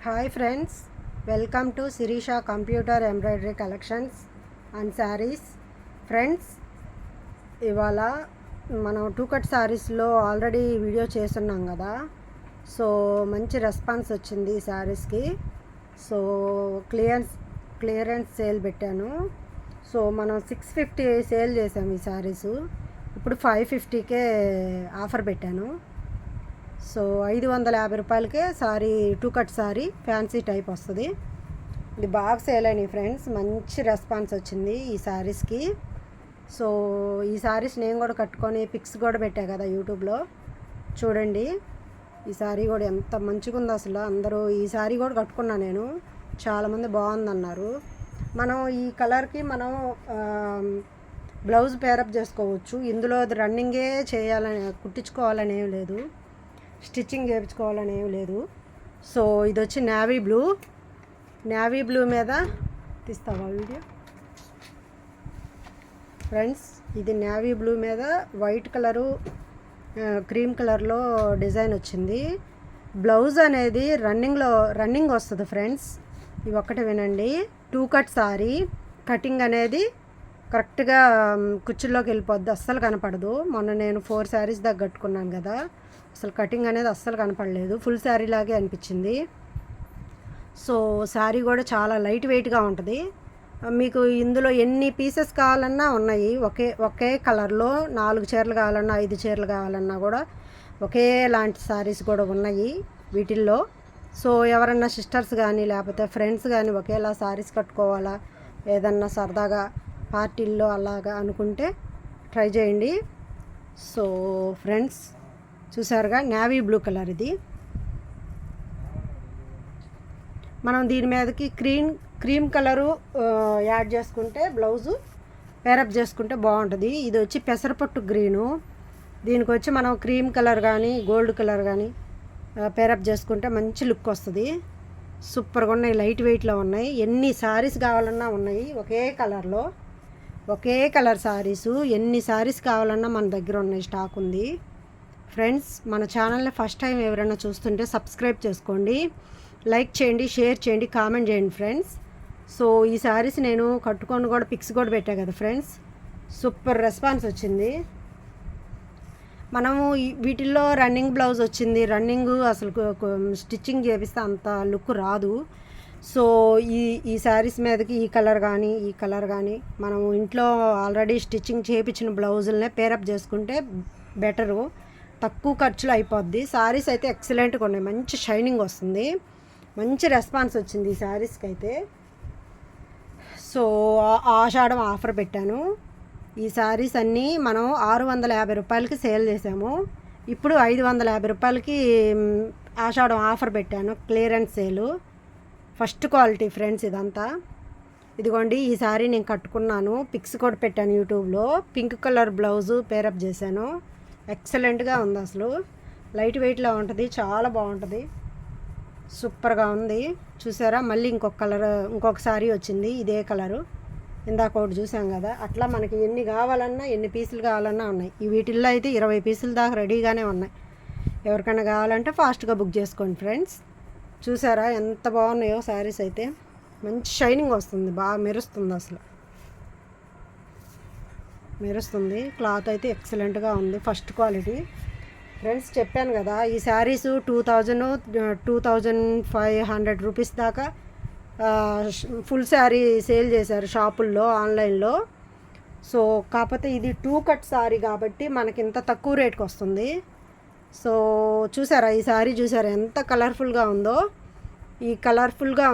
Hi friends, welcome to Sirisha computer embroidery collections and sarees. Friends, ఇవాళ మనం two cut శారీస్లో already video చేస్తున్నాం కదా. సో మంచి రెస్పాన్స్ వచ్చింది ఈ శారీస్కి. సో క్లియరెన్స్ సేల్ పెట్టాను. సో మనం 650 సేల్ చేసాము ఈ శారీస్. ఇప్పుడు 550కే ఆఫర్ పెట్టాను. సో 550 రూపాయలకే sorry, two cut sorry, fancy type వస్తుంది. ఇది బాగా సేల్ అయినాయి ఫ్రెండ్స్, మంచి రెస్పాన్స్ వచ్చింది ఈ శారీస్కి. సో ఈ శారీస్ నేను కూడా కట్టుకొని పిక్స్ కూడా పెట్టా కదా యూట్యూబ్లో, చూడండి. ఈ శారీ కూడా ఎంత మంచిగా ఉందో అసలు. అందరూ ఈ శారీ కూడా కట్టుకున్నా నేను, చాలామంది బాగుందన్నారు. మనం ఈ కలర్కి మనం బ్లౌజ్ పేరప్ చేసుకోవచ్చు. ఇందులో అది రన్నింగే చేయాలని, కుట్టించుకోవాలని ఏం లేదు, స్టిచ్చింగ్ చేయించుకోవాలని ఏం లేదు. సో ఇది వచ్చి నేవీ బ్లూ మీద తీస్తావా వీడియో ఫ్రెండ్స్. ఇది నేవీ బ్లూ మీద వైట్ కలరు, క్రీమ్ కలర్లో డిజైన్ వచ్చింది. బ్లౌజ్ అనేది రన్నింగ్ వస్తుంది ఫ్రెండ్స్. ఇవి ఒక్కటి వినండి. టూ కట్ సారీ కటింగ్ అనేది కరెక్ట్గా కుచ్చుల్లోకి వెళ్ళిపోద్ది, అస్సలు కనపడదు. మొన్న నేను 4 శారీస్ దాకా కట్టుకున్నాను కదా, అసలు కటింగ్ అనేది అస్సలు కనపడలేదు, ఫుల్ శారీ లాగే అనిపించింది. సో శారీ కూడా చాలా లైట్ వెయిట్గా ఉంటుంది. మీకు ఇందులో ఎన్ని పీసెస్ కావాలన్నా ఉన్నాయి. ఒకే కలర్లో 4 చీరలు కావాలన్నా, 5 చీరలు కావాలన్నా కూడా ఒకే లాంటి శారీస్ కూడా ఉన్నాయి వీటిల్లో. సో ఎవరన్నా సిస్టర్స్ కానీ లేకపోతే ఫ్రెండ్స్ కానీ ఒకేలా శారీస్ కట్టుకోవాలా, ఏదన్నా సరదాగా పార్టీల్లో అలాగా అనుకుంటే ట్రై చేయండి. సో ఫ్రెండ్స్, చూసారుగా నేవీ బ్లూ కలర్ ఇది. మనం దీని మీదకి క్రీమ్ కలరు యాడ్ చేసుకుంటే, బ్లౌజు పేరప్ చేసుకుంటే బాగుంటుంది. ఇది వచ్చి పెసరపట్టు గ్రీను. దీనికి వచ్చి మనం క్రీమ్ కలర్ కానీ గోల్డ్ కలర్ కానీ పేరప్ చేసుకుంటే మంచి లుక్ వస్తుంది. సూపర్గా ఉన్నాయి, లైట్ వెయిట్లో ఉన్నాయి. ఎన్ని శారీస్ కావాలన్నా ఉన్నాయి ఒకే కలర్లో, ఒకే కలర్ శారీసు. ఎన్ని శారీస్ కావాలన్నా మన దగ్గర ఉన్నాయి, స్టాక్ ఉంది. ఫ్రెండ్స్, మన ఛానల్ని ఫస్ట్ టైం ఎవరైనా చూస్తుంటే సబ్స్క్రైబ్ చేసుకోండి, లైక్ చేయండి, షేర్ చేయండి, కామెంట్ చేయండి ఫ్రెండ్స్. సో ఈ శారీస్ నేను కట్టుకొని కూడా పిక్స్ కూడా పెట్టా కదా ఫ్రెండ్స్, సూపర్ రెస్పాన్స్ వచ్చింది. మనము వీటిల్లో రన్నింగ్ బ్లౌజ్ వచ్చింది. రన్నింగ్ అసలు స్టిచ్చింగ్ చేపిస్తే అంత లుక్ రాదు. సో ఈ శారీస్ మీదకి ఈ కలర్ కానీ మనము ఇంట్లో ఆల్రెడీ స్టిచ్చింగ్ చేయించిన బ్లౌజులనే పేరప్ చేసుకుంటే బెటరు, తక్కువ ఖర్చులో అయిపోద్ది. శారీస్ అయితే ఎక్సలెంట్గా ఉన్నాయి, మంచి షైనింగ్ వస్తుంది, మంచి రెస్పాన్స్ వచ్చింది ఈ శారీస్కి అయితే. సో ఆషాఢం ఆఫర్ పెట్టాను. ఈ శారీస్ అన్నీ మనం 650 రూపాయలకి సేల్ చేసాము. ఇప్పుడు 550 రూపాయలకి ఆషాఢం ఆఫర్ పెట్టాను, clearance sale. First quality friends ఇదంతా. ఇదిగోండి, ఈ శారీ నేను కట్టుకున్నాను, పిక్స్ కూడా పెట్టాను యూట్యూబ్లో. పింక్ కలర్ బ్లౌజు పేరప్ చేశాను, ఎక్సలెంట్గా ఉంది. అసలు లైట్ వెయిట్లో ఉంటుంది, చాలా బాగుంటుంది, సూపర్గా ఉంది. చూసారా, మళ్ళీ ఇంకొక శారీ వచ్చింది ఇదే కలరు. ఇందాక ఒకటి చూసాం కదా, అట్లా మనకి ఎన్ని కావాలన్నా, ఎన్ని పీసులు కావాలన్నా ఉన్నాయి. ఈ వీటిల్లో అయితే 20 పీసుల దాకా రెడీగానే ఉన్నాయి. ఎవరికైనా కావాలంటే ఫాస్ట్గా బుక్ చేసుకోండి ఫ్రెండ్స్. చూసారా ఎంత బాగున్నాయో శారీస్ అయితే, మంచి షైనింగ్ వస్తుంది, బాగా మెరుస్తుంది, అసలు మెరుస్తుంది. క్లాత్ అయితే ఎక్సలెంట్గా ఉంది, ఫస్ట్ క్వాలిటీ ఫ్రెండ్స్. చెప్పాను కదా, ఈ శారీస్ 2500 రూపీస్ దాకా ఫుల్ శారీ సేల్ చేశారు షాపుల్లో, ఆన్లైన్లో. సో కాకపోతే ఇది టూ కట్ శారీ కాబట్టి మనకి ఇంత తక్కువ రేట్కి వస్తుంది. సో చూసారా, ఈ శారీ చూసారా ఎంత కలర్ఫుల్గా ఉందో. ఈ కలర్ఫుల్గా